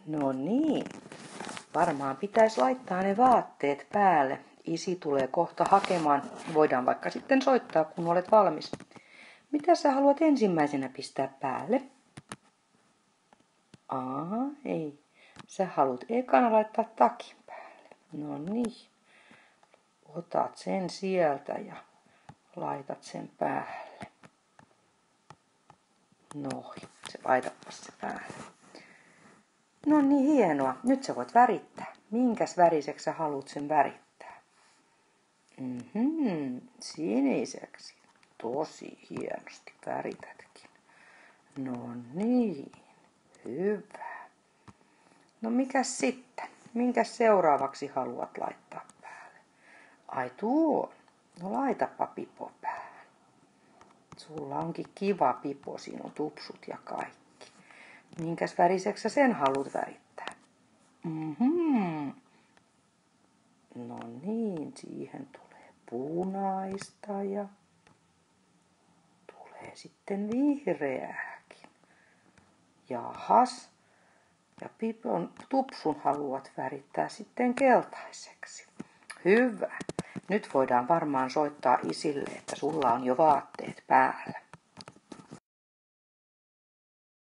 No niin, varmaan pitäisi laittaa ne vaatteet päälle. Isi tulee kohta hakemaan. Voidaan vaikka sitten soittaa, kun olet valmis. Mitä sä haluat ensimmäisenä pistää päälle? Ei. Sä haluat ekana laittaa takin päälle. No niin. Otat sen sieltä ja laitat sen päälle. Noin, laitapas se päälle. No niin, hienoa. Nyt sä voit värittää. Minkäs väriseksi sä haluat sen värittää? Siniseksi. Tosi hienosti väritätkin. No niin, hyvä. No mikäs sitten? Minkäs seuraavaksi haluat laittaa päälle? Ai tuon. No laitapa pipo päälle. Sulla onkin kiva pipo, siinä on tupsut ja kaikki. Minkäs väriseksi sä sen haluat värittää? No niin, siihen tulee punaista ja tulee sitten vihreääkin. Jahas, ja tupsun haluat värittää sitten keltaiseksi. Hyvä. Nyt voidaan varmaan soittaa isille, että sulla on jo vaatteet päällä.